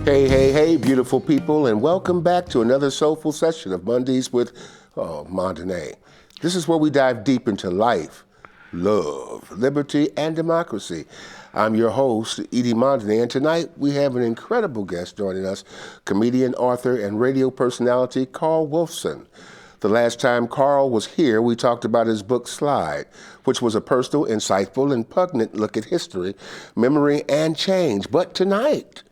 Hey, hey, hey, beautiful people, and welcome back to another soulful session of Mondays with Mondenay. This is where we dive deep into life, love, liberty, and democracy. I'm your host, Edie Mondenay, and tonight we have an incredible guest joining us, comedian, author, and radio personality Carl Wolfson. The last time Carl was here, we talked about his book, Slide, which was a personal, insightful, and poignant look at history, memory, and change. But tonight,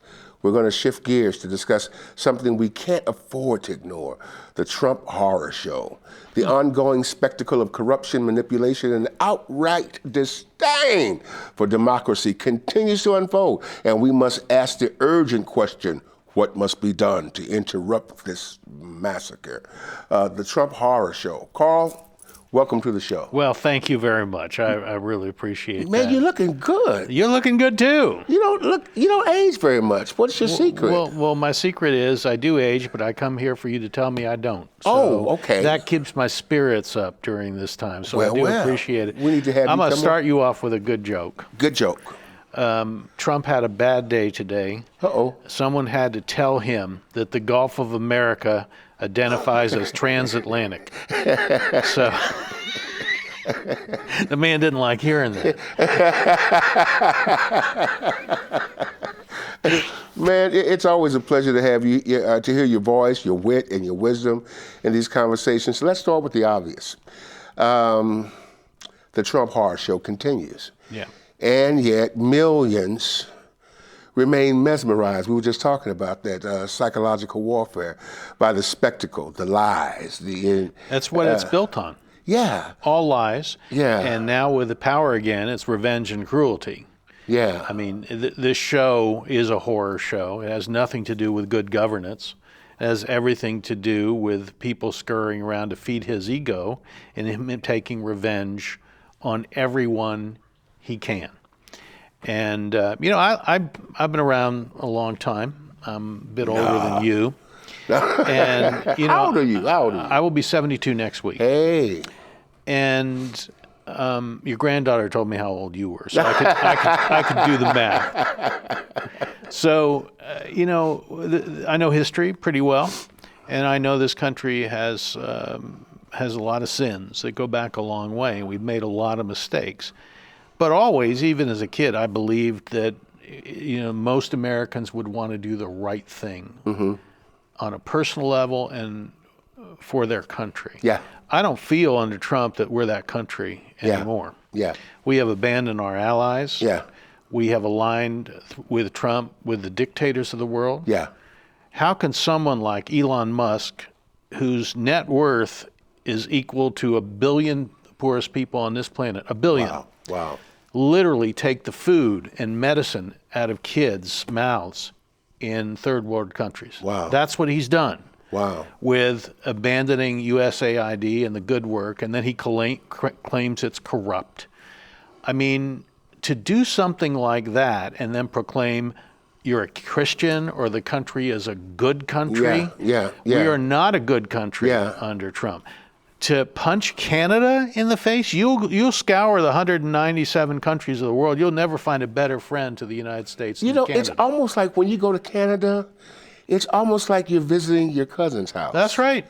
we're going to shift gears to discuss something we can't afford to ignore, the Trump horror show. The ongoing spectacle of corruption, manipulation, and outright disdain for democracy continues to unfold, and we must ask the urgent question, what must be done to interrupt this massacre? The Trump horror show. Carl, welcome to the show. Well, thank you very much. I really appreciate that. Man, you're looking good. You're looking good too. You don't age very much. What's your secret? Well, my secret is I do age, but I come here for you to tell me I don't. So okay. That keeps my spirits up during this time, so I do appreciate it. We need to have I'm going to start you off with a good joke. Good joke. Trump had a bad day today. Uh-oh. Someone had to tell him that the Gulf of America identifies as transatlantic. So the man didn't like hearing that. Man, it's always a pleasure to have you, to hear your voice, your wit, and your wisdom in these conversations. So let's start with the obvious. The Trump horror show continues. Yeah. And yet millions remain mesmerized. We were just talking about that psychological warfare by the spectacle, the lies. That's what it's built on. Yeah. All lies. Yeah. And now with the power again, it's revenge and cruelty. Yeah. I mean, this show is a horror show. It has nothing to do with good governance. It has everything to do with people scurrying around to feed his ego and him taking revenge on everyone he can. And, I've been around a long time. I'm a bit older than you. And, How old are you? I will be 72 next week. Hey. And your granddaughter told me how old you were, so I could do the math. So, I know history pretty well, and I know this country has a lot of sins that go back a long way, and we've made a lot of mistakes. But always, even as a kid, I believed that most Americans would want to do the right thing on a personal level and for their country. Yeah. I don't feel under Trump that we're that country anymore. Yeah. We have abandoned our allies. Yeah. We have aligned with Trump with the dictators of the world. Yeah. How can someone like Elon Musk, whose net worth is equal to 1 billion poorest people on this planet, 1 billion, Wow. literally take the food and medicine out of kids' mouths in third world countries? Wow. That's what he's done. Wow. With abandoning USAID and the good work, and then he claims it's corrupt. I mean, to do something like that and then proclaim you're a Christian or the country is a good country. Yeah. We are not a good country under Trump. To punch Canada in the face, you'll scour the 197 countries of the world. You'll never find a better friend to the United States than Canada. It's almost like when you go to Canada, it's almost like you're visiting your cousin's house. That's right.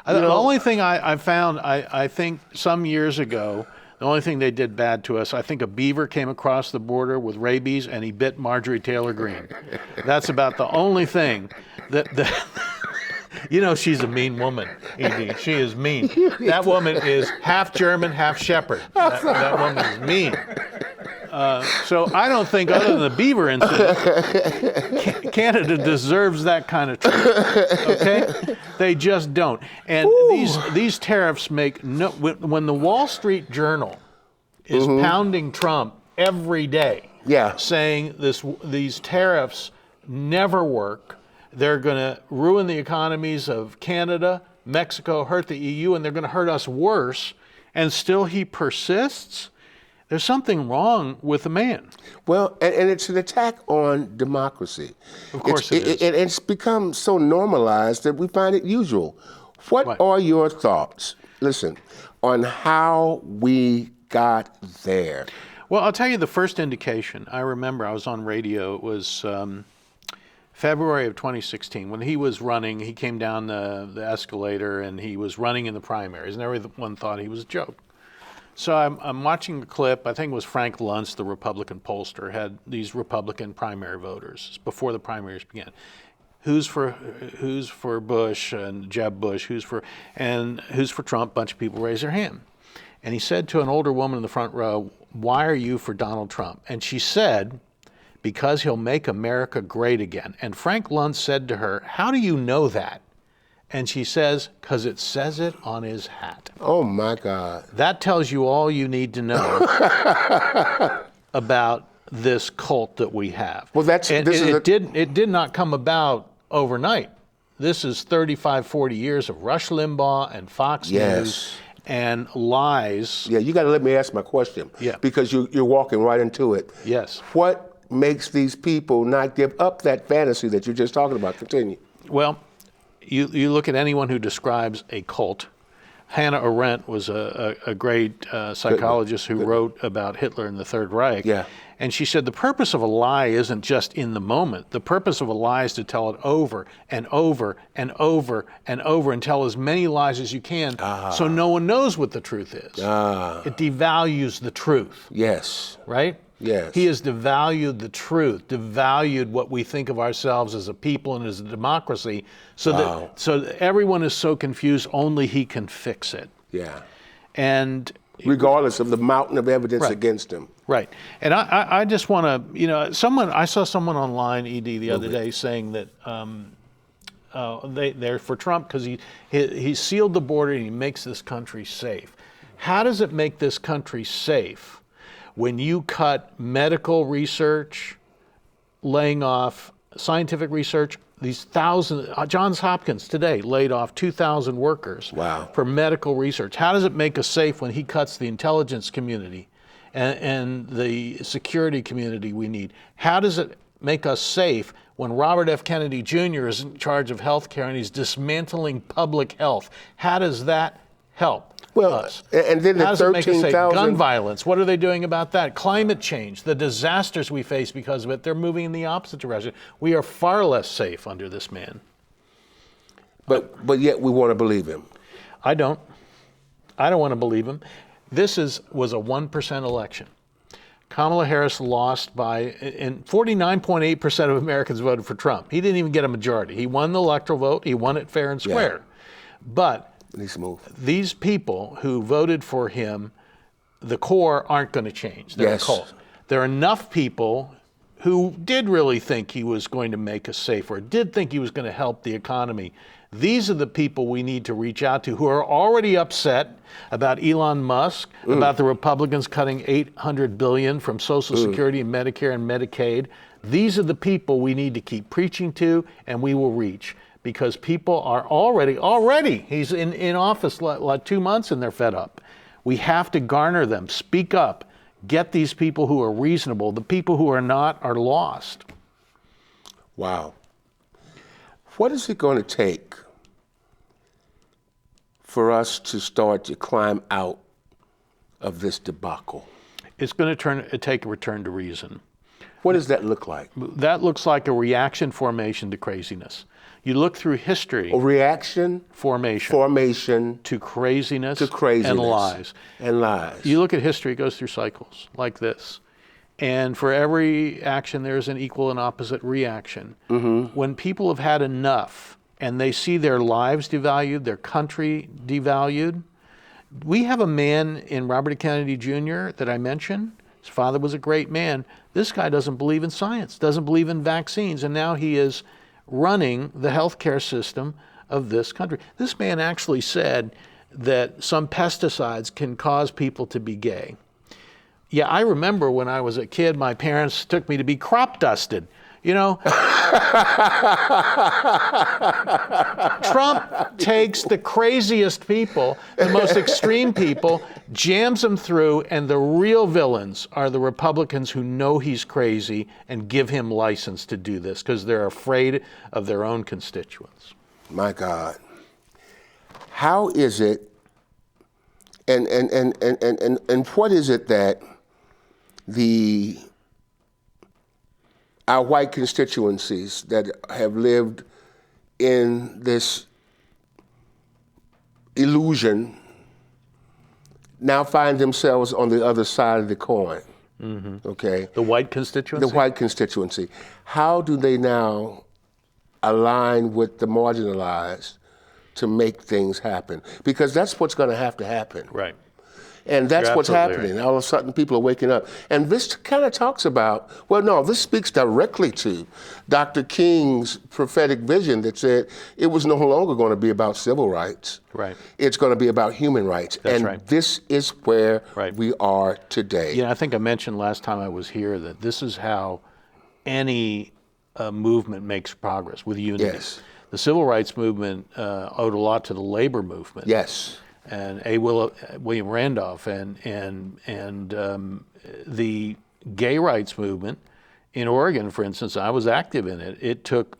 The only thing I found, I think some years ago, the only thing they did bad to us, I think a beaver came across the border with rabies and he bit Marjorie Taylor Greene. That's about the only thing that she's a mean woman, Edie. She is mean. That woman is half German, half shepherd. That woman is mean. So I don't think, other than the beaver incident, Canada deserves that kind of treatment. Okay, they just don't. And these tariffs make no. When the Wall Street Journal is pounding Trump every day, saying these tariffs never work. They're going to ruin the economies of Canada, Mexico, hurt the EU, and they're going to hurt us worse. And still he persists. There's something wrong with the man. Well, and it's an attack on democracy. Of course it is. It's become so normalized that we find it usual. What are your thoughts, on how we got there? Well, I'll tell you the first indication. I remember I was on radio. It was February of 2016, when he was running, he came down the escalator and he was running in the primaries, and everyone thought he was a joke. So I'm watching the clip. I think it was Frank Luntz, the Republican pollster, had these Republican primary voters before the primaries began. Who's for Bush and Jeb Bush? Who's for Trump? A bunch of people raised their hand. And he said to an older woman in the front row, "Why are you for Donald Trump?" And she said, "Because he'll make America great again." And Frank Luntz said to her, "How do you know that?" And she says, "Because it says it on his hat." Oh my God. That tells you all you need to know about this cult that we have. Well, it did not come about overnight. This is 35, 40 years of Rush Limbaugh and Fox News and lies. Yeah, you got to let me ask my question. Yeah. Because you're walking right into it. Yes. What makes these people not give up that fantasy that you're just talking about? Continue. Well, you look at anyone who describes a cult. Hannah Arendt was a great psychologist who wrote about Hitler and the Third Reich. Yeah. And she said the purpose of a lie isn't just in the moment. The purpose of a lie is to tell it over and over and over and over and tell as many lies as you can so no one knows what the truth is. It devalues the truth. Yes. Right? Yes. He has devalued the truth, devalued what we think of ourselves as a people and as a democracy, so that everyone is so confused, only he can fix it. Yeah. And regardless of the mountain of evidence against him. Right. And I just want to, I saw someone online, ED, the other day saying that they're for Trump because he sealed the border and he makes this country safe. How does it make this country safe when you cut medical research, laying off scientific research? These thousands, Johns Hopkins today laid off 2,000 workers for medical research. How does it make us safe when he cuts the intelligence community and the security community we need? How does it make us safe when Robert F. Kennedy Jr. is in charge of health care and he's dismantling public health? How does that help? Us. And then the 13,000 gun violence. What are they doing about that? Climate change, the disasters we face because of it. They're moving in the opposite direction. We are far less safe under this man. But yet we want to believe him. I don't. I don't want to believe him. This was a 1% election. Kamala Harris lost and 49.8% of Americans voted for Trump. He didn't even get a majority. He won the electoral vote. He won it fair and square. But these people who voted for him, the core, aren't going to change. They're a cult. There are enough people who did really think he was going to make us safer, did think he was going to help the economy. These are the people we need to reach out to who are already upset about Elon Musk, about the Republicans cutting $800 billion from Social Security and Medicare and Medicaid. These are the people we need to keep preaching to, and we will reach. Because people are already, he's in office like 2 months and they're fed up. We have to garner them, speak up, get these people who are reasonable. The people who are not are lost. Wow. What is it going to take for us to start to climb out of this debacle? It's going to take a return to reason. What does that look like? That looks like a reaction formation to craziness. You look through history. A reaction formation to craziness and lies. You look at history, it goes through cycles like this. And for every action, there's an equal and opposite reaction. When people have had enough and they see their lives devalued, their country devalued, we have a man in Robert F. Kennedy Jr. that I mentioned. His father was a great man. This guy doesn't believe in science, doesn't believe in vaccines, and now he is running the healthcare system of this country. This man actually said that some pesticides can cause people to be gay. Yeah, I remember when I was a kid, my parents took me to be crop dusted. Trump takes the craziest people, the most extreme people, jams them through, and the real villains are the Republicans who know he's crazy and give him license to do this because they're afraid of their own constituents. My God. How is it, and what is it that the our white constituencies that have lived in this illusion now find themselves on the other side of the coin. Okay? The white constituency? The white constituency. How do they now align with the marginalized to make things happen? Because that's what's going to happen. Right. And that's You're what's absolutely happening. All of a sudden, people are waking up. And this kind of talks about, well, no, this speaks directly to Dr. King's prophetic vision that said it was no longer going to be about civil rights. Right. It's going to be about human rights. That's and right. this is where Right. we are today. Yeah, I think I mentioned last time I was here that this is how any movement makes progress, with unity. Yes. The civil rights movement owed a lot to the labor movement. Yes. And William Randolph and the gay rights movement in Oregon, for instance. I was active in it. It took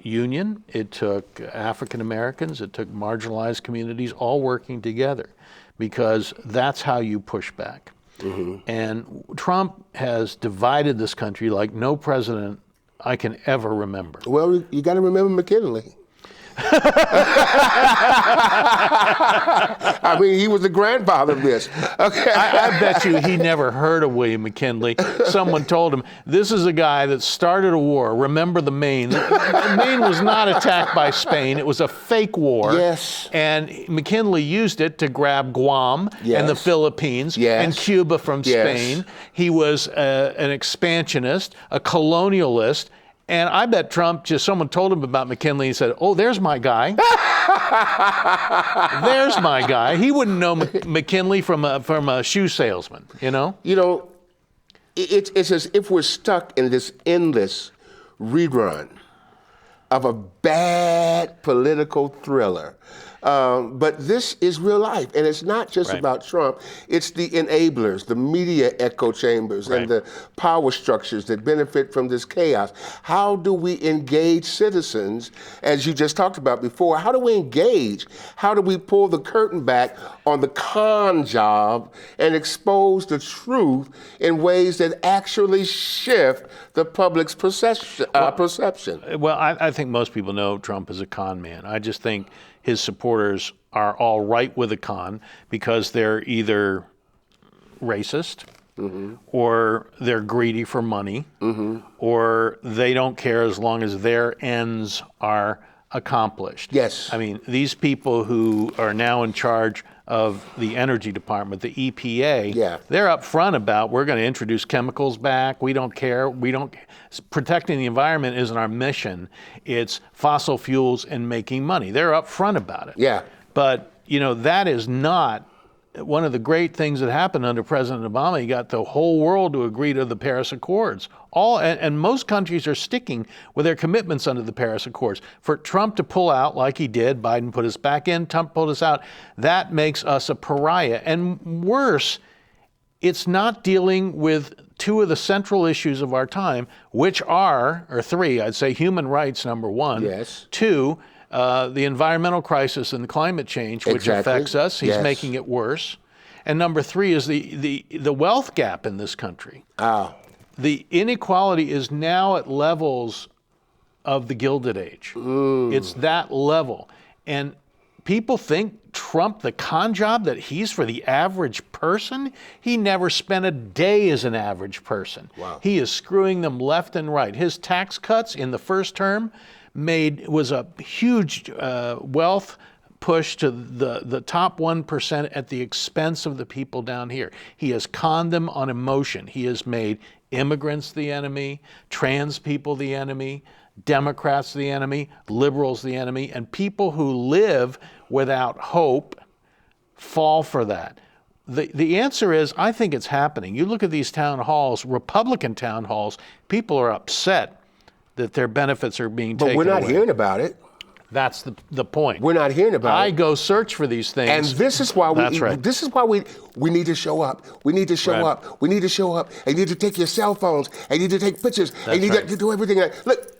union, it took African Americans, it took marginalized communities all working together, because that's how you push back. And Trump has divided this country like no president I can ever remember. Well, you got to remember McKinley. I mean, he was the grandfather of this. Okay. I bet you he never heard of William McKinley. Someone told him, this is a guy that started a war. Remember the Maine. Maine was not attacked by Spain. It was a fake war. Yes. And McKinley used it to grab Guam and the Philippines and Cuba from Spain. He was an expansionist, a colonialist. And I bet Trump, someone told him about McKinley, he said, oh, there's my guy. There's my guy. He wouldn't know McKinley from a shoe salesman, you know? You know, it's as if we're stuck in this endless rerun of a bad political thriller. But this is real life, and it's not just about Trump. It's the enablers, the media echo chambers, and the power structures that benefit from this chaos. How do we engage citizens, as you just talked about before? How do we engage? How do we pull the curtain back on the con job and expose the truth in ways that actually shift the public's perception? Well, I think most people know Trump is a con man. I just think his supporters are all right with a con because they're either racist, or they're greedy for money, or they don't care as long as their ends are accomplished. Yes. I mean, these people who are now in charge of the energy department, the EPA, they're up front about, we're going to introduce chemicals back. We don't care. Protecting the environment isn't our mission. It's fossil fuels and making money. They're up front about it. Yeah. But, you know, that is not one of the great things that happened under President Obama. He got the whole world to agree to the Paris Accords. And most countries are sticking with their commitments under the Paris Accords. For Trump to pull out like he did, Biden put us back in, Trump pulled us out, that makes us a pariah. And worse, it's not dealing with two of the central issues of our time, which are, or three, I'd say human rights, number one. Yes. Two, the environmental crisis and the climate change, which affects us. He's making it worse. And number three is the wealth gap in this country. The inequality is now at levels of the Gilded Age. It's that level. And people think Trump, the con job, that he's for the average person. He never spent a day as an average person. Wow. He is screwing them left and right. His tax cuts in the first term was a huge wealth push to the top 1% at the expense of the people down here. He has conned them on emotion. He has made immigrants the enemy, trans people the enemy, Democrats the enemy, liberals the enemy, and people who live without hope fall for that. The answer is, I think it's happening. You look at these town halls, Republican town halls, people are upset that their benefits are being taken away. But we're not hearing about it. That's the point. We're not hearing about it. I go search for these things. And this is why we need to show up. We need to show up. We need to show up. And you need to take your cell phones. And you need to take pictures. And you need to do everything. Look,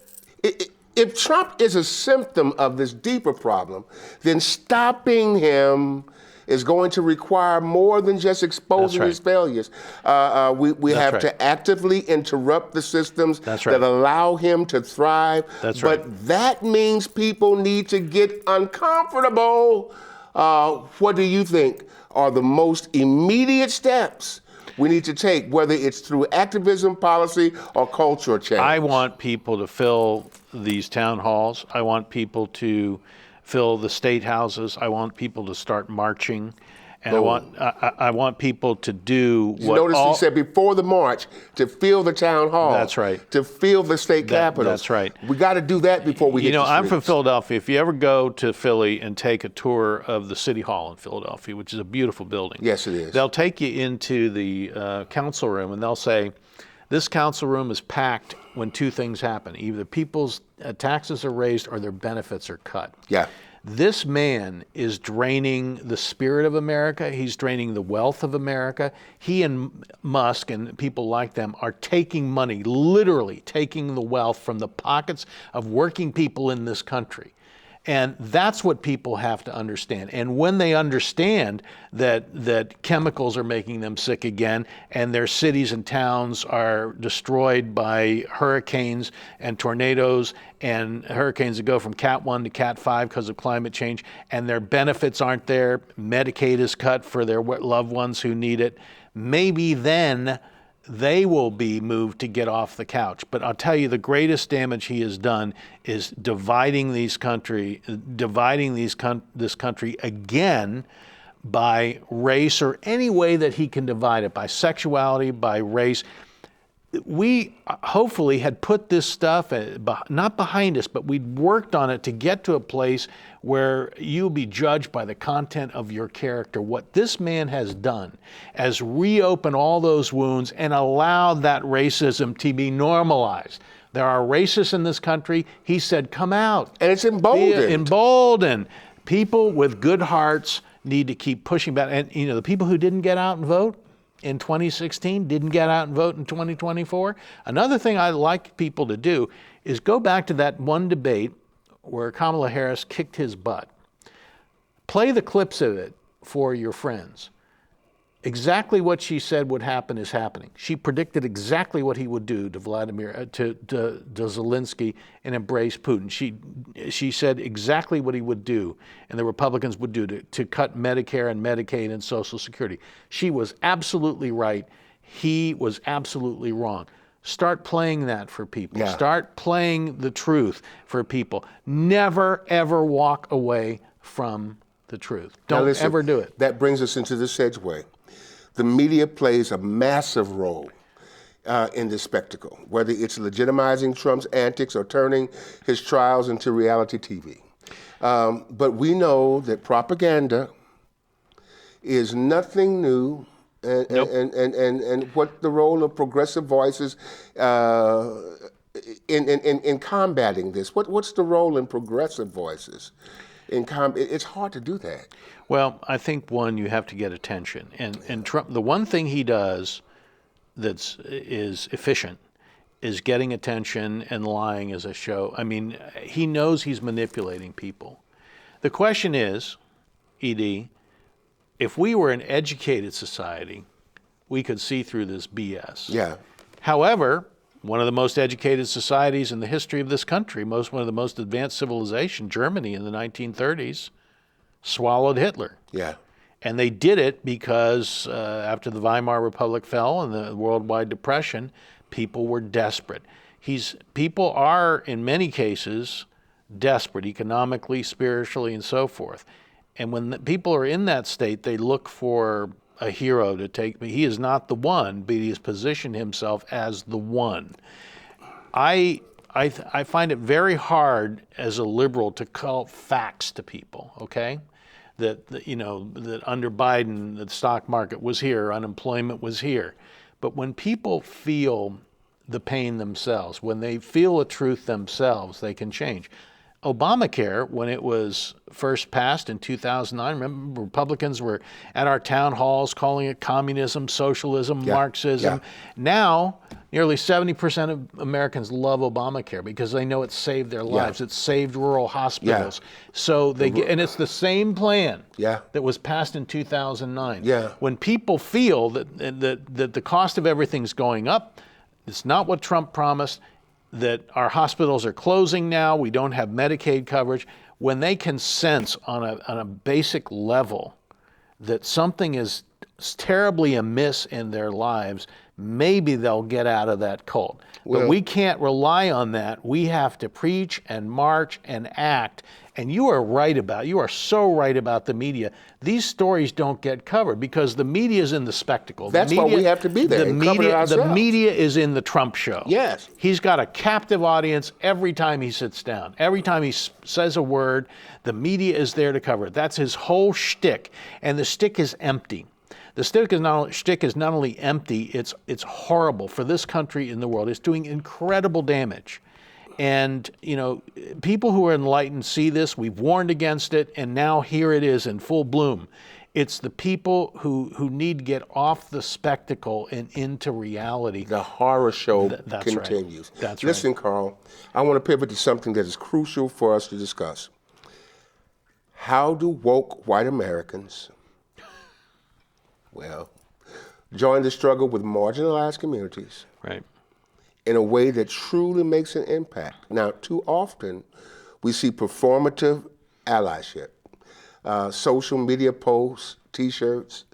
if Trump is a symptom of this deeper problem, then stopping him is going to require more than just exposing That's his failures. We have right. to actively interrupt the systems That's right. that allow him to thrive. That's but right. that means people need to get uncomfortable. What do you think are the most immediate steps we need to take, whether it's through activism, policy, or cultural change? I want people to fill these town halls. I want people to fill the state houses. I want people to start marching. And I want people to do what Notice he said before the march, to fill the town hall. That's right. To fill the state capitals. That's right. We got to do that before we hit the streets. I'm from Philadelphia. If you ever go to Philly and take a tour of the City Hall in Philadelphia, which is a beautiful building. Yes, it is. They'll take you into the council room and they'll say, this council room is packed when two things happen. Either people's taxes are raised or their benefits are cut. Yeah. This man is draining the spirit of America. He's draining the wealth of America. He and Musk and people like them are taking money, literally taking the wealth from the pockets of working people in this country. And that's what people have to understand. And when they understand that chemicals are making them sick again, and their cities and towns are destroyed by hurricanes and tornadoes, and hurricanes that go from Cat 1 to Cat 5 because of climate change, and their benefits aren't there, Medicaid is cut for their loved ones who need it, maybe then they will be moved to get off the couch. But I'll tell you, the greatest damage he has done is dividing this country again by race, or any way that he can divide it, by sexuality, by race. We hopefully had put this stuff not behind us, but we'd worked on it to get to a place where you'll be judged by the content of your character. What this man has done is reopen all those wounds and allowed that racism to be normalized. There are racists in this country. He said, come out. And it's emboldened. Emboldened. People with good hearts need to keep pushing back. And the people who didn't get out and vote in 2016, didn't get out and vote in 2024. Another thing I like people to do is go back to that one debate where Kamala Harris kicked his butt. Play the clips of it for your friends. Exactly what she said would happen is happening. She predicted exactly what he would do to Zelensky and embrace Putin. She said exactly what he would do and the Republicans would do to cut Medicare and Medicaid and Social Security. She was absolutely right. He was absolutely wrong. Start playing that for people. Yeah. Start playing the truth for people. Never, ever walk away from the truth. Don't ever do it. That brings us into the segue. The media plays a massive role in this spectacle, whether it's legitimizing Trump's antics or turning his trials into reality TV. But we know that propaganda is nothing new, and, Nope. and what the role of progressive voices in combating this. What's the role in progressive voices? It's hard to do that. Well, I think, one, you have to get attention. And Trump, the one thing he does is efficient is getting attention and lying as a show. I mean, he knows he's manipulating people. The question is, ED, if we were an educated society, we could see through this BS. Yeah. However, one of the most educated societies in the history of this country, one of the most advanced civilization, Germany in the 1930s, swallowed Hitler. Yeah. And they did it because after the Weimar Republic fell and the worldwide depression, people were desperate. People are, in many cases, desperate economically, spiritually, and so forth. And when people are in that state, they look for a hero to take. He is not the one, but he has positioned himself as the one. I find it very hard as a liberal to call facts to people, okay? That under Biden, the stock market was here, unemployment was here. But when people feel the pain themselves, when they feel the truth themselves, they can change. Obamacare, when it was first passed in 2009, remember Republicans were at our town halls calling it communism, socialism, Marxism. Yeah. Now, Nearly 70% of Americans love Obamacare because they know it saved their lives. It saved rural hospitals. So they get, and it's the same plan that was passed in 2009. When people feel that the cost of everything's going up, it's not what Trump promised, that our hospitals are closing now, we don't have Medicaid coverage, when they can sense on a basic level that something is terribly amiss in their lives, maybe they'll get out of that cult. But we can't rely on that. We have to preach and march and act. And you are so right about the media. These stories don't get covered because the media is in the spectacle. That's why we have to be there and cover it ourselves. The media is in the Trump show. Yes. He's got a captive audience every time he sits down. Every time he says a word, the media is there to cover it. That's his whole shtick. And the shtick is empty. The shtick is not only empty, it's horrible for this country and the world. It's doing incredible damage. And, you know, people who are enlightened see this. We've warned against it, and now here it is in full bloom. It's the people who need to get off the spectacle and into reality. The horror show That's continues. Right. That's Listen, right. Carl, I want to pivot to something that is crucial for us to discuss. How do woke white Americans, join the struggle with marginalized communities? Right. In a way that truly makes an impact. Now, too often, we see performative allyship, social media posts, T-shirts,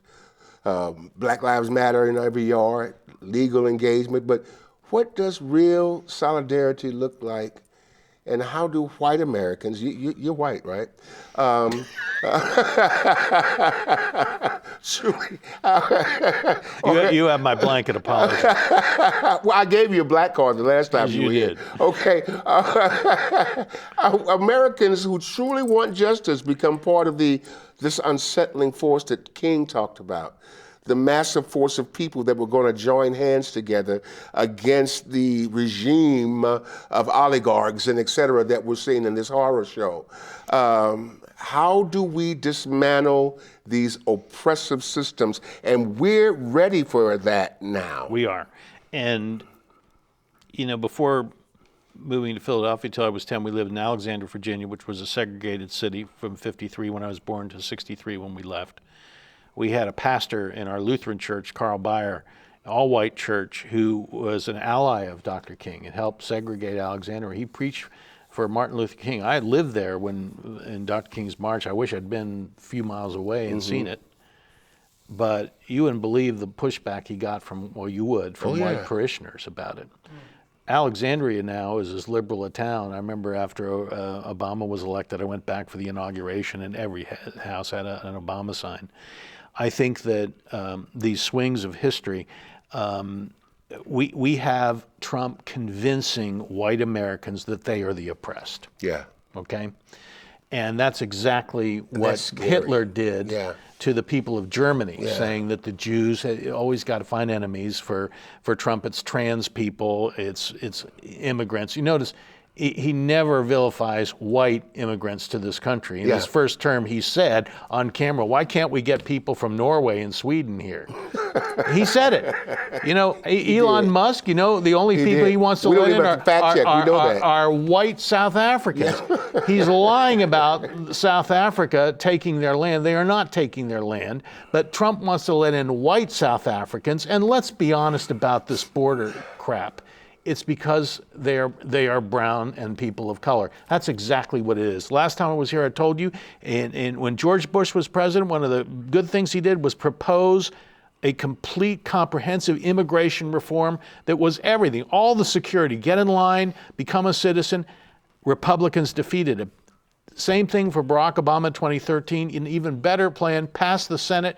Black Lives Matter in every yard, legal engagement, but what does real solidarity look like, and how do white Americans, you're white, right? You have my blanket apology. Well, I gave you a black card the last time you were did. here. Okay. Americans who truly want justice become part of this unsettling force that King talked about. The massive force of people that were going to join hands together against the regime of oligarchs and et cetera that we're seeing in this horror show. How do we dismantle these oppressive systems? And we're ready for that now. We are. And, you know, before moving to Philadelphia till I was 10, we lived in Alexandria, Virginia, which was a segregated city from 53 when I was born to 63 when we left. We had a pastor in our Lutheran church, Carl Beyer, an all-white church, who was an ally of Dr. King and helped segregate Alexandria. He preached for Martin Luther King. I lived there when in Dr. King's march. I wish I'd been a few miles away and seen it. But you wouldn't believe the pushback he got from, well, you would, from white parishioners about it. Alexandria now is as liberal a town. I remember after Obama was elected, I went back for the inauguration, and every house had an Obama sign. I think that these swings of history, we have Trump convincing white Americans that they are the oppressed. Yeah. Okay? And that's exactly what Hitler did to the people of Germany, saying that the Jews had always got to find enemies. For Trump, it's trans people, it's immigrants. You notice he never vilifies white immigrants to this country. In his first term, he said on camera, "Why can't we get people from Norway and Sweden here?" He said it. You know, Elon Musk, you know, the only people he wants to let in are white South Africans. He's lying about South Africa taking their land. They are not taking their land, but Trump wants to let in white South Africans. And let's be honest about this border crap. It's because they are brown and people of color. That's exactly what it is. Last time I was here, I told you, and when George Bush was president, one of the good things he did was propose a complete, comprehensive immigration reform that was everything, all the security, get in line, become a citizen. Republicans defeated it. Same thing for Barack Obama in 2013, an even better plan, passed the Senate.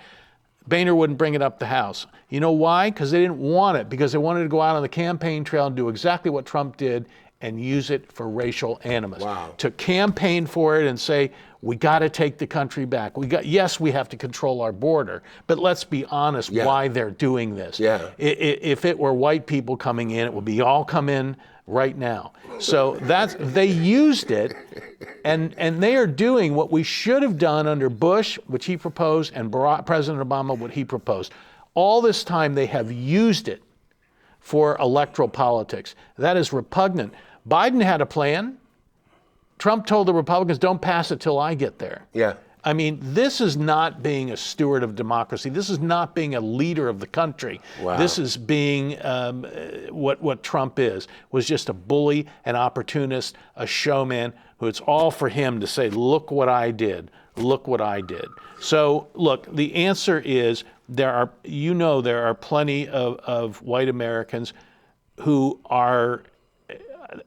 Boehner wouldn't bring it up the House. You know why? Because they didn't want it, because they wanted to go out on the campaign trail and do exactly what Trump did and use it for racial animus. Wow. To campaign for it and say, we got to take the country back. Yes, we have to control our border, but let's be honest why they're doing this. If it were white people coming in, it would be all come in right now. So they used it, and they are doing what we should have done under Bush, which he proposed, and President Obama, what he proposed. All this time they have used it for electoral politics. That is repugnant. Biden had a plan. Trump told the Republicans, don't pass it till I get there. Yeah. I mean, this is not being a steward of democracy. This is not being a leader of the country. Wow. This is being what Trump was just a bully, an opportunist, a showman, who it's all for him to say, look what I did, look what I did. So, look, the answer is there are plenty of white Americans who are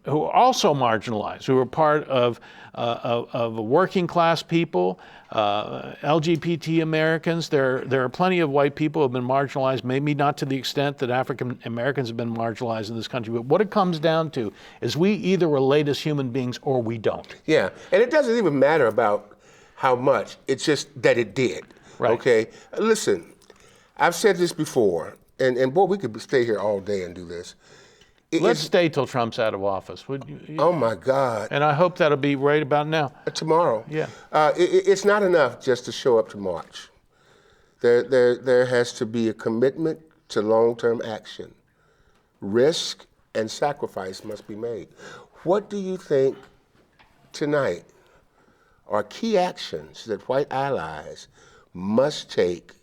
also marginalized, who are part of working class people, LGBT Americans. There are plenty of white people who have been marginalized, maybe not to the extent that African Americans have been marginalized in this country. But what it comes down to is we either relate as human beings or we don't. Yeah, and it doesn't even matter about how much. It's just that it did. Right. Okay. Listen, I've said this before, and boy, we could stay here all day and do this. Let's stay till Trump's out of office. Would you? Oh my God. And I hope that'll be right about now. Tomorrow. Yeah. It's not enough just to show up to march. There has to be a commitment to long-term action. Risk and sacrifice must be made. What do you think tonight are key actions that white allies must take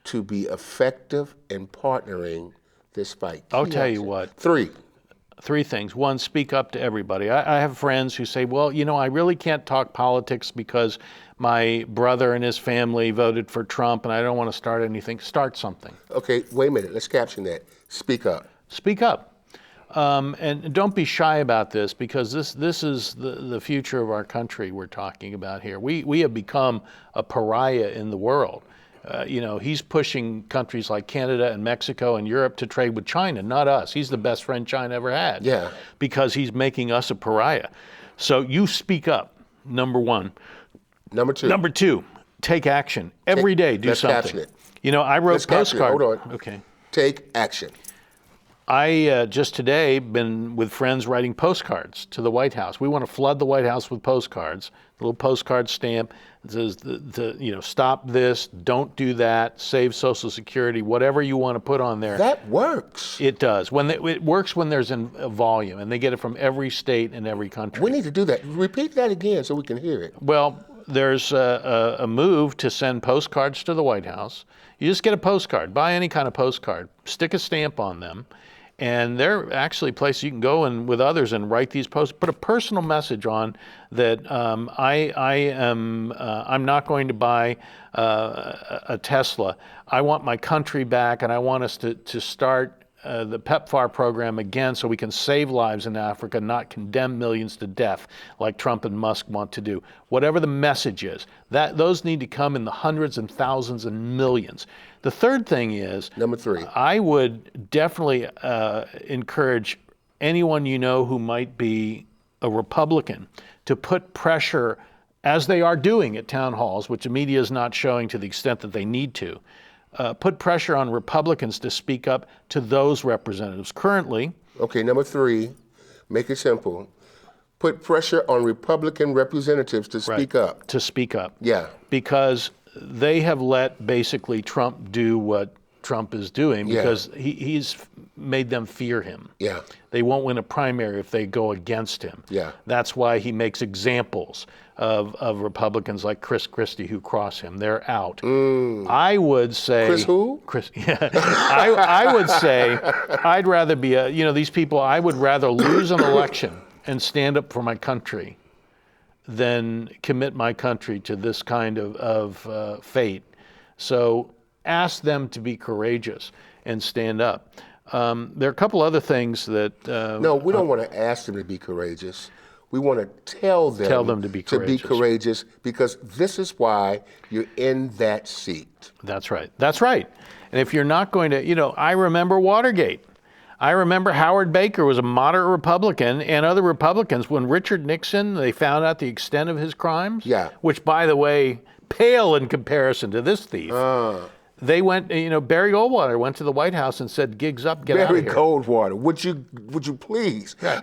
to be effective in partnering this fight? I'll tell you what. Three things. One, speak up to everybody. I have friends who say, well, I really can't talk politics because my brother and his family voted for Trump and I don't want to start anything. Start something. Okay, wait a minute. Let's caption that. Speak up. Speak up. And don't be shy about this, because this is the future of our country we're talking about here. We have become a pariah in the world. He's pushing countries like Canada and Mexico and Europe to trade with China, not us. He's the best friend China ever had. Yeah. Because he's making us a pariah. So you speak up, number one. Number two. Number two, take action. Every day, do let's something. Caption it. I wrote postcards. Hold on. Okay. Take action. I just today been with friends writing postcards to the White House. We want to flood the White House with postcards, a little postcard stamp that says, stop this, don't do that, save Social Security, whatever you want to put on there. That works. It does. It works when there's a volume, and they get it from every state and every country. We need to do that. Repeat that again so we can hear it. Well, there's a move to send postcards to the White House. You just get a postcard, buy any kind of postcard, stick a stamp on them. And there are actually places you can go and with others and write these posts. Put a personal message on that I'm not going to buy a Tesla. I want my country back, and I want us to start the PEPFAR program again so we can save lives in Africa, not condemn millions to death like Trump and Musk want to do. Whatever the message is, those need to come in the hundreds and thousands and millions. The third thing is, number three, I would definitely encourage anyone who might be a Republican to put pressure, as they are doing at town halls, which the media is not showing to the extent that they need to, put pressure on Republicans to speak up to those representatives. Currently. Okay, number three, make it simple. Put pressure on Republican representatives to speak up. To speak up. Yeah. Because they have let basically Trump do what Trump is doing, because he's made them fear him. Yeah. They won't win a primary if they go against him. Yeah. That's why he makes examples of Republicans like Chris Christie who cross him. They're out. I would say... Chris who? Yeah. I would say I'd rather be these people, I would rather lose an election and stand up for my country than commit my country to this kind of fate. So ask them to be courageous and stand up. There are a couple other things that... no, we don't want to ask them to be courageous. We want to tell them to be courageous. Because this is why you're in that seat. That's right. That's right. And if you're not going to, I remember Watergate. I remember Howard Baker was a moderate Republican, and other Republicans, when Richard Nixon, they found out the extent of his crimes, which, by the way, pale in comparison to this thief. They went, Barry Goldwater went to the White House and said, "Gigs up, get out of here." Barry Goldwater, would you please? Said,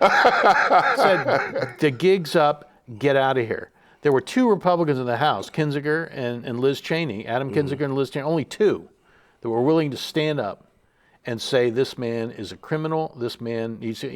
"The gigs up, get out of here." There were two Republicans in the House, Kinzinger and Liz Cheney, Adam Kinzinger and Liz Cheney, only two that were willing to stand up and say this man is a criminal, this man needs to,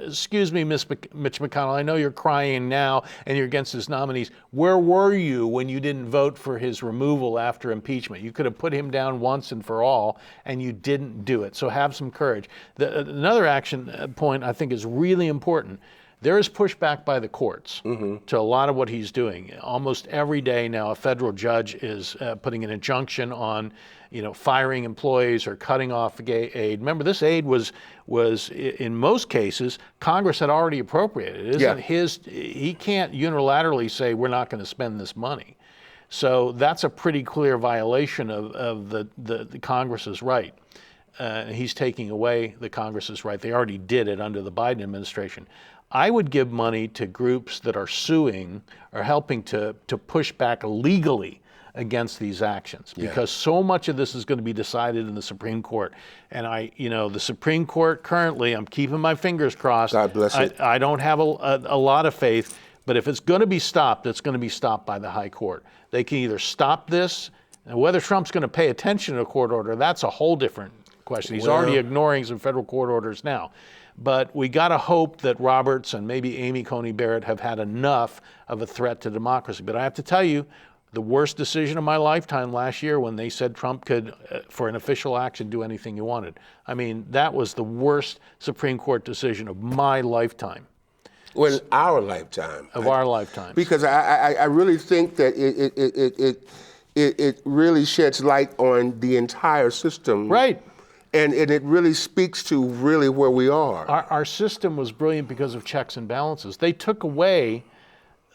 excuse me, Mitch McConnell, I know you're crying now and you're against his nominees. Where were you when you didn't vote for his removal after impeachment? You could have put him down once and for all, and you didn't do it. So have some courage. Another action point I think is really important. There is pushback by the courts to a lot of what he's doing. Almost every day now, a federal judge is putting an injunction on, firing employees or cutting off aid. Remember, this aid was in most cases Congress had already appropriated. It isn't his. He can't unilaterally say we're not going to spend this money. So that's a pretty clear violation of the Congress's right. He's taking away the Congress's right. They already did it under the Biden administration. I would give money to groups that are suing or helping to push back legally against these actions, because so much of this is going to be decided in the Supreme Court. And the Supreme Court currently, I'm keeping my fingers crossed. God bless it. I don't have a lot of faith, but if it's going to be stopped, it's going to be stopped by the High Court. They can either stop this, and whether Trump's going to pay attention to a court order, that's a whole different question. He's already ignoring some federal court orders now. But we got to hope that Roberts and maybe Amy Coney Barrett have had enough of a threat to democracy. But I have to tell you, the worst decision of my lifetime last year when they said Trump could, for an official action, do anything he wanted. I mean, that was the worst Supreme Court decision of my lifetime. Well, in our lifetime. Our lifetime. Because I really think that it really sheds light on the entire system. Right. And it really speaks to really where we are. Our system was brilliant because of checks and balances. They took away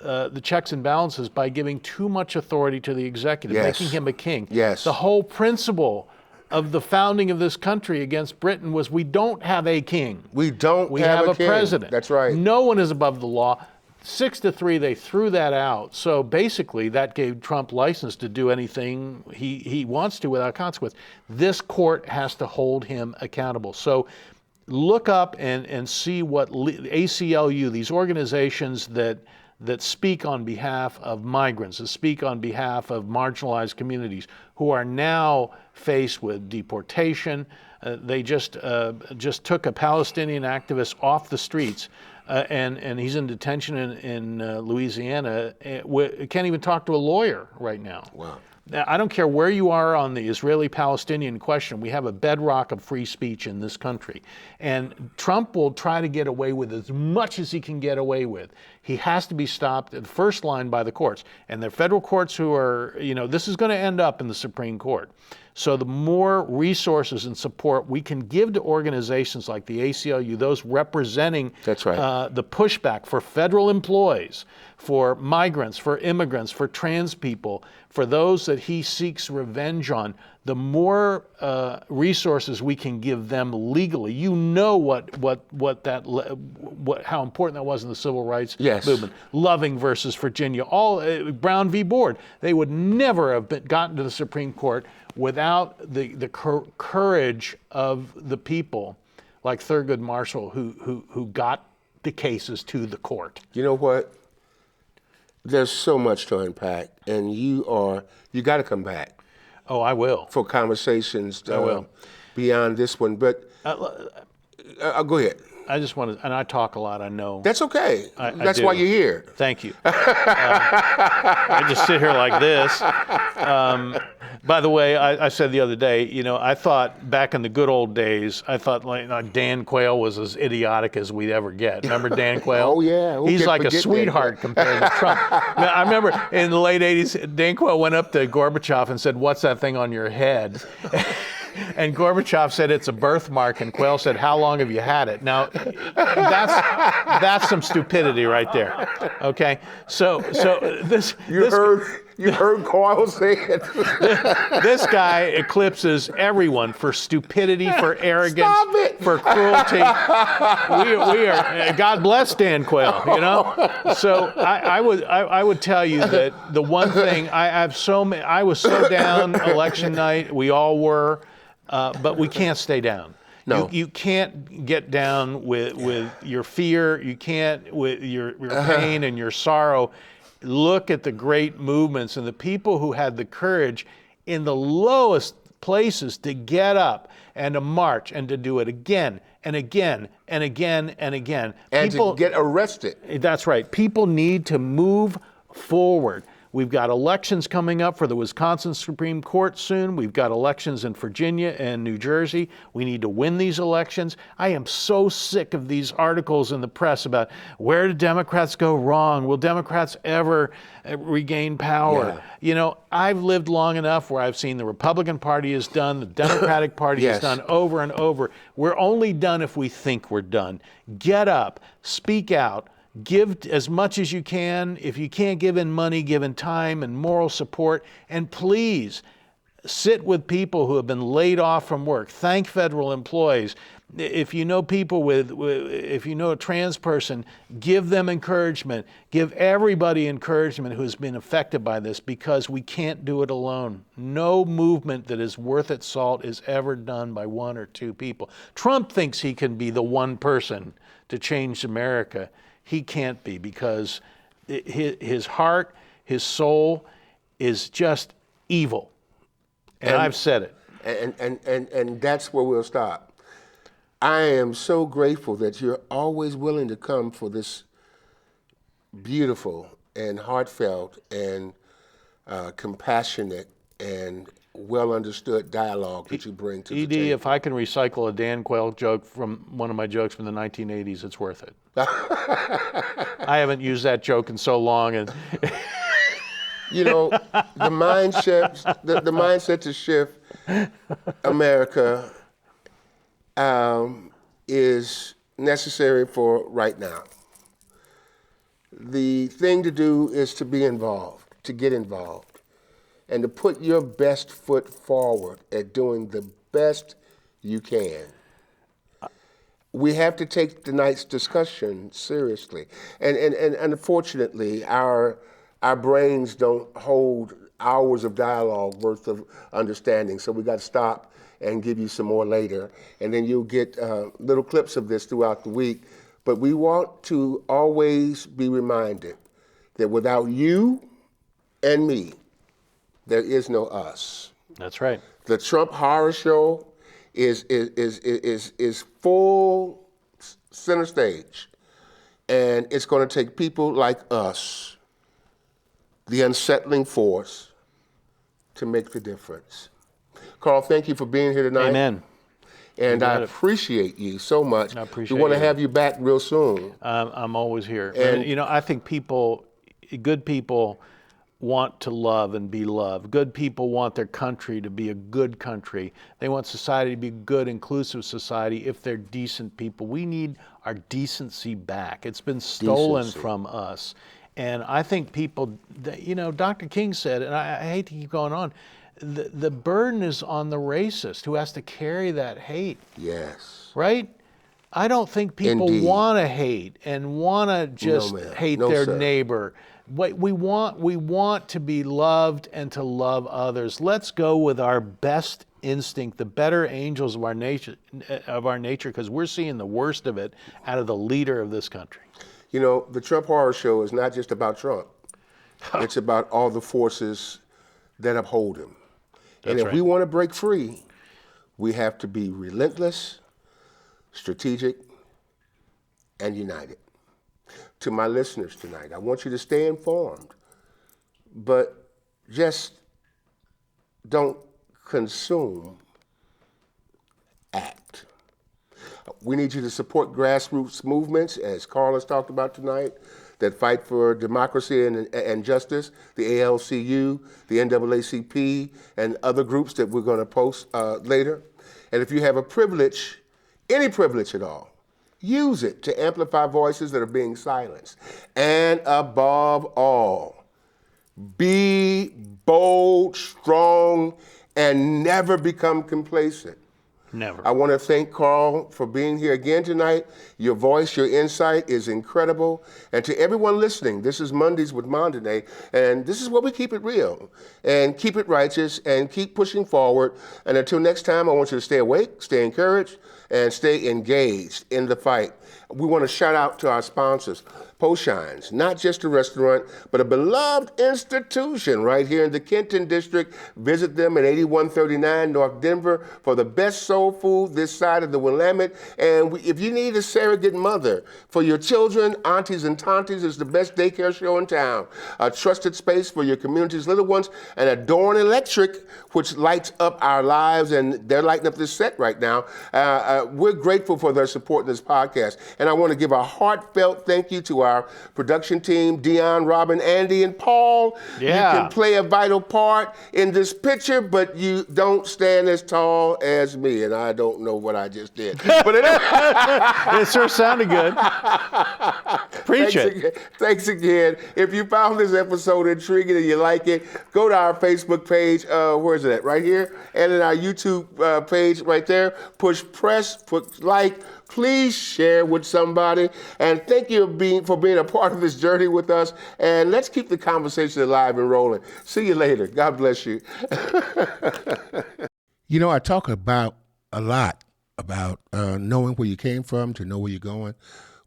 the checks and balances by giving too much authority to the executive, making him a king. Yes. The whole principle of the founding of this country against Britain was we don't have a king. We have a king. president. That's right. No one is above the law. 6-3, they threw that out. So basically, that gave Trump license to do anything he wants to without consequence. This court has to hold him accountable. So look up and see what ACLU, these organizations that speak on behalf of migrants, that speak on behalf of marginalized communities who are now faced with deportation. They just took a Palestinian activist off the streets. And he's in detention in Louisiana. Can't even talk to a lawyer right now. Wow. Now, I don't care where you are on the Israeli-Palestinian question. We have a bedrock of free speech in this country. And Trump will try to get away with as much as he can get away with. He has to be stopped at the first line by the courts. And the federal courts who are, this is going to end up in the Supreme Court. So the more resources and support we can give to organizations like the ACLU, those representing the pushback for federal employees, for migrants, for immigrants, for trans people, for those that he seeks revenge on, the more resources we can give them legally. You know how important that was in the civil rights movement. Loving versus Virginia, all Brown v. Board. They would never have gotten to the Supreme Court without the courage of the people like Thurgood Marshall who got the cases to the court. You know what? There's so much to unpack, and you got to come back. Oh, I will. For conversations I will. Beyond this one, but go ahead. I just want to, and I talk a lot, I know. That's okay. That's do. why you're here. Thank you. I just sit here like this. By the way, I said the other day, I thought back in the good old days, I thought like Dan Quayle was as idiotic as we'd ever get. Remember Dan Quayle? Oh, yeah. He's like a sweetheart compared to Trump. Now, I remember in the late 80s, Dan Quayle went up to Gorbachev and said, "What's that thing on your head?" And Gorbachev said it's a birthmark, and Quayle said, "How long have you had it?" Now, that's some stupidity right there. Okay, so this you heard Quayle say it. This guy eclipses everyone for stupidity, for arrogance, for cruelty. We are. God bless Dan Quayle. So I would tell you that the one thing I was so down election night. We all were. But we can't stay down. No. You can't get down with your fear. You can't with your pain and your sorrow. Look at the great movements and the people who had the courage in the lowest places to get up and to march and to do it again and again and again and again. And to get arrested. That's right. People need to move forward. We've got elections coming up for the Wisconsin Supreme Court soon. We've got elections in Virginia and New Jersey. We need to win these elections. I am so sick of these articles in the press about where did Democrats go wrong? Will Democrats ever regain power? Yeah. You know, I've lived long enough where I've seen the Republican Party is done, the Democratic Party is done over and over. We're only done if we think we're done. Get up, speak out. Give as much as you can. If you can't give in money, give in time and moral support. And please sit with people who have been laid off from work. Thank federal employees. If you know people if you know a trans person, give them encouragement. Give everybody encouragement who's been affected by this, because we can't do it alone. No movement that is worth its salt is ever done by one or two people. Trump thinks he can be the one person to change America. He can't be, because his heart, his soul is just evil. And I've said it. And that's where we'll stop. I am so grateful that you're always willing to come for this beautiful and heartfelt and compassionate and well understood dialogue that you bring to the table. If I can recycle a Dan Quayle joke from one of my jokes from the 1980s, it's worth it. I haven't used that joke in so long, and you know, the mindset to shift America is necessary for right now. The thing to do is to be involved, to get involved, and to put your best foot forward at doing the best you can. We have to take tonight's discussion seriously. And unfortunately, our brains don't hold hours of dialogue worth of understanding, so we got to stop and give you some more later. And then you'll get little clips of this throughout the week. But we want to always be reminded that without you and me, there is no us. That's right. The Trump Horror Show is full center stage, and it's going to take people like us, the unsettling force, to make the difference. Carl, thank you for being here tonight. Amen. And I appreciate you so much. I appreciate we want to you. have you back real soon. I'm always here. And you know, I think good people want to love and be loved. Good people want their country to be a good country. They want society to be a good, inclusive society if they're decent people. We need our decency back. It's been stolen from us. And I think people, you know, Dr. King said, and I hate to keep going on, the burden is on the racist who has to carry that hate. Yes. Right? I don't think people want to hate and want to just hate their neighbor. We want to be loved and to love others. Let's go with our best instinct, the better angels of our nature, because we're seeing the worst of it out of the leader of this country. You know, the Trump Horror Show is not just about Trump. It's about all the forces that uphold him. And if we want to break free, we have to be relentless, strategic, and united. To my listeners tonight, I want you to stay informed, but just don't consume, act. We need you to support grassroots movements, as Carl has talked about tonight, that fight for democracy and justice, the ALCU, the NAACP, and other groups that we're going to post later. And if you have a privilege, any privilege at all, use it to amplify voices that are being silenced. And above all, be bold, strong, and never become complacent. Never. I want to thank Carl for being here again tonight. Your voice, your insight is incredible. And to everyone listening, this is Mondays with Mondane, and this is where we keep it real and keep it righteous and keep pushing forward. And until next time, I want you to stay awake, stay encouraged, and stay engaged in the fight. we want to shout out to our sponsors, Poshines, not just a restaurant, but a beloved institution right here in the Kenton District. Visit them at 8139 North Denver for the best soul food this side of the Willamette. And if you need a surrogate mother for your children, aunties and tanties is the best daycare show in town. A trusted space for your community's little ones, and Adorn Electric, which lights up our lives, and they're lighting up this set right now. We're grateful for their support in this podcast. And I want to give a heartfelt thank you to our production team, Dion, Robin, Andy, and Paul. Yeah. You can play a vital part in this picture, but you don't stand as tall as me, and I don't know what I just did. But It sure sounded good. Preach it. Thanks again. If you found this episode intriguing and you like it, go to our Facebook page. Where is it at? Right here. And then our YouTube page right there. Push press, put like. Please share with somebody. And thank you for being a part of this journey with us. And let's keep the conversation alive and rolling. See you later. God bless you. You know, I talk about a lot about knowing where you came from to know where you're going.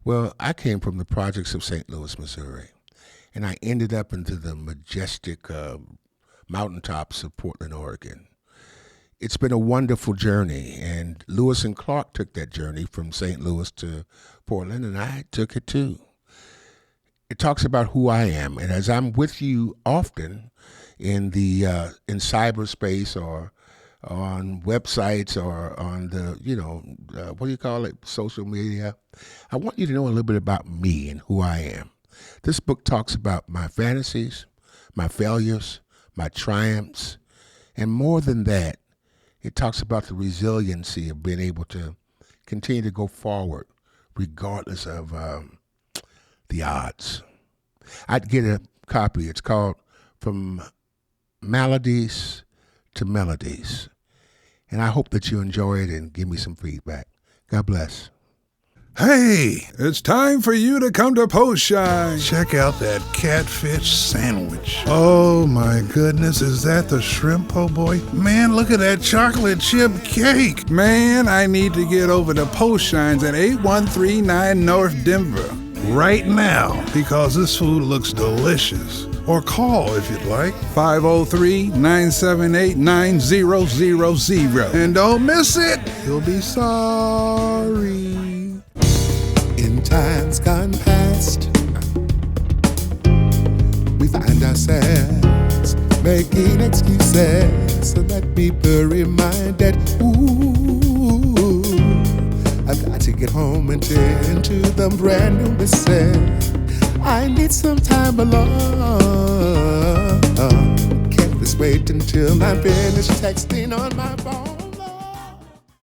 Well, I came from the projects of St. Louis, Missouri, and I ended up into the majestic mountaintops of Portland, Oregon. It's been a wonderful journey, and Lewis and Clark took that journey from St. Louis to Portland, and I took it too. It talks about who I am, and as I'm with you often in in cyberspace or on websites or on the, what do you call it, social media, I want you to know a little bit about me and who I am. This book talks about my fantasies, my failures, my triumphs, and more than that, it talks about the resiliency of being able to continue to go forward regardless of the odds. I'd get a copy. It's called From Maladies to Melodies. And I hope that you enjoy it and give me some feedback. God bless. Hey, it's time for you to come to Poshine. Check out that catfish sandwich. Oh my goodness, is that the shrimp po' boy? Man, look at that chocolate chip cake. Man, I need to get over to Poshine's at 8139 North Denver right now because this food looks delicious. Or call if you'd like, 503-978-9000. And don't miss it, you'll be sorry. In times gone past, we find ourselves making excuses so that people reminded, ooh, I've got to get home and tend to the brand new business. I need some time alone. Can't just wait until I'm finished texting on my phone.